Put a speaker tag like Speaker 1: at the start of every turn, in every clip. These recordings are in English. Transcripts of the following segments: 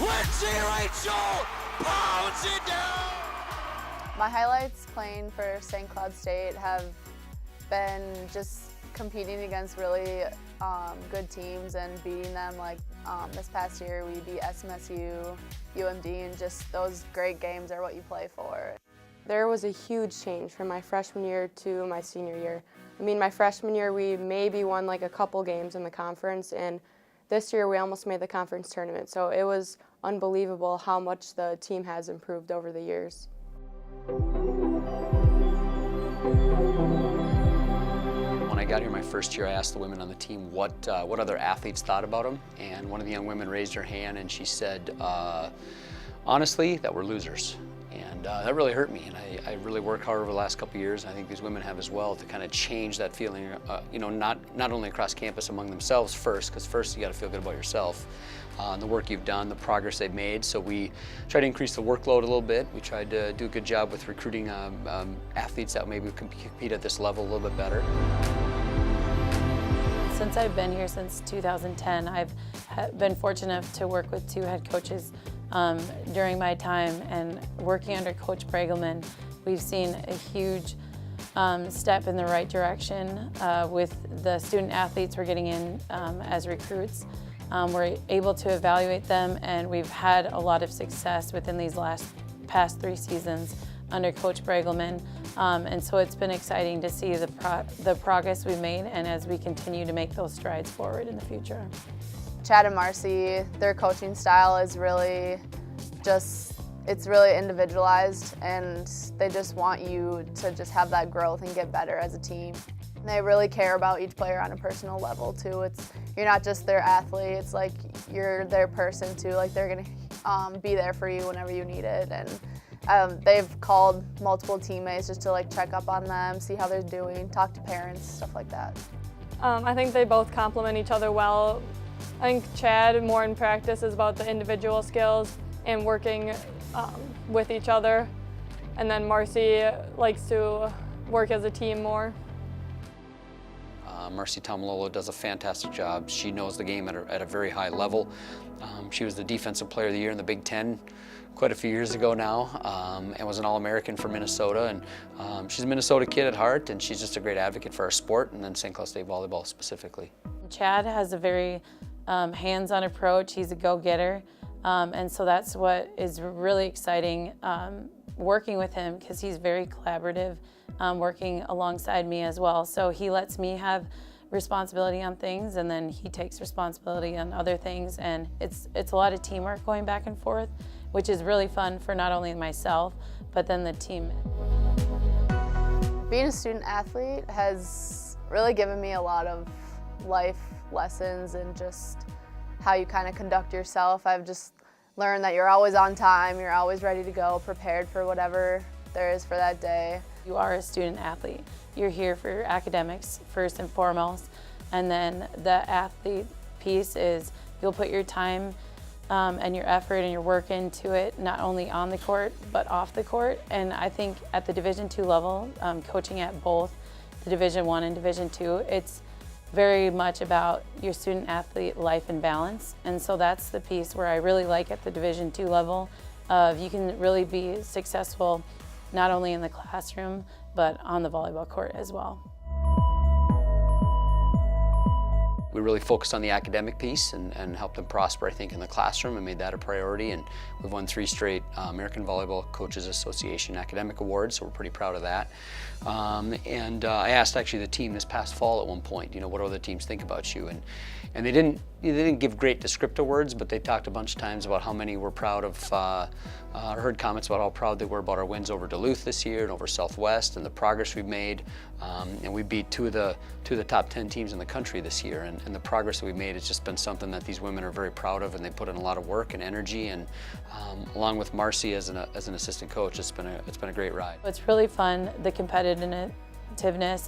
Speaker 1: Quincy Rachel pounds it down.
Speaker 2: My highlights playing for St. Cloud State have been just competing against really good teams and beating them. Like this past year, we beat SCSU, UMD, and just those great games are what you play for.
Speaker 3: There was a huge change from my freshman year to my senior year. I mean, my freshman year, we maybe won like a couple games in the conference, and this year we almost made the conference tournament. So it was unbelievable how much the team has improved over the years.
Speaker 4: When I got here my first year, I asked the women on the team what other athletes thought about them, and one of the young women raised her hand and she said, honestly, that we're losers. And that really hurt me, and I really worked hard over the last couple of years, and I think these women have as well, to kind of change that feeling, you know, not only across campus among themselves first, because first you got to feel good about yourself, and the work you've done, the progress they've made. So we tried to increase the workload a little bit. We tried to do a good job with recruiting athletes that maybe compete at this level a little bit better.
Speaker 5: Since I've been here since 2010, I've been fortunate enough to work with 2 head coaches during my time, and working under Coach Bregelman, we've seen a huge step in the right direction with the student athletes we're getting in as recruits. We're able to evaluate them, and we've had a lot of success within these past 3 seasons under Coach Bregelman. And so it's been exciting to see the progress we've made, and as we continue to make those strides forward in the future.
Speaker 2: Chad and Marcy, their coaching style is really it's really individualized, and they just want you to just have that growth and get better as a team. They really care about each player on a personal level too. You're not just their athlete, it's like you're their person too. Like they're gonna be there for you whenever you need it. And they've called multiple teammates just to like check up on them, see how they're doing, talk to parents, stuff like that.
Speaker 6: I think they both complement each other well. I think Chad, more in practice, is about the individual skills and working with each other. And then Marcy likes to work as a team more.
Speaker 4: Marcy Tomalolo does a fantastic job. She knows the game at a very high level. She was the Defensive Player of the Year in the Big Ten quite a few years ago now, and was an All-American for Minnesota. And she's a Minnesota kid at heart, and she's just a great advocate for our sport, and then St. Cloud State volleyball specifically.
Speaker 5: Chad has a very hands-on approach. He's a go-getter, and so that's what is really exciting working with him, because he's very collaborative, working alongside me as well. So he lets me have responsibility on things, and then he takes responsibility on other things, and it's a lot of teamwork going back and forth, which is really fun for not only myself, but then the team.
Speaker 2: Being a student athlete has really given me a lot of life lessons and just how you kind of conduct yourself. I've just learned that you're always on time, you're always ready to go, prepared for whatever there is for that day.
Speaker 5: You are a student athlete. You're here for your academics first and foremost, and then the athlete piece is you'll put your time and your effort and your work into it, not only on the court, but off the court. And I think at the Division II level, coaching at both the Division I and Division II, it's very much about your student athlete life and balance. And so that's the piece where I really like at the Division II level of you can really be successful not only in the classroom, but on the volleyball court as well.
Speaker 4: We really focused on the academic piece and helped them prosper, I think, in the classroom, and made that a priority. And we've won 3 straight American Volleyball Coaches Association academic awards, so we're pretty proud of that. I asked actually the team this past fall at one point, you know, what do other teams think about you? And they didn't give great descriptive words, but they talked a bunch of times about how many were proud of, heard comments about how proud they were about our wins over Duluth this year and over Southwest, and the progress we've made. And we beat two of the top 10 teams in the country this year, and the progress that we've made has just been something that these women are very proud of, and they put in a lot of work and energy. And along with Marcy as an assistant coach, it's been a great ride.
Speaker 5: It's really fun, the competitiveness,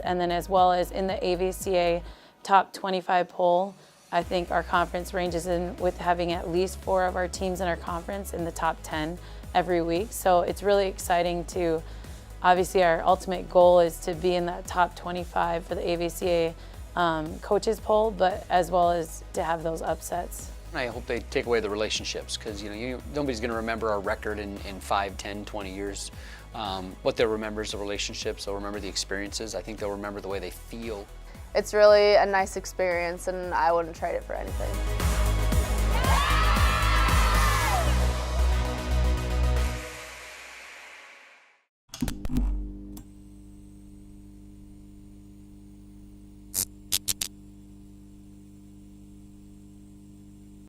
Speaker 5: and then as well as in the AVCA top 25 poll. I think our conference ranges in with having at least 4 of our teams in our conference in the top 10 every week. So it's really exciting to, obviously our ultimate goal is to be in that top 25 for the AVCA coaches poll, but as well as to have those upsets
Speaker 4: I hope they take away the relationships, because nobody's going to remember our record in 5, 10, 20 years. What they'll remember is the relationships. They'll remember the experiences. I think they'll remember the way they feel.
Speaker 2: It's really a nice experience, and I wouldn't trade it for anything.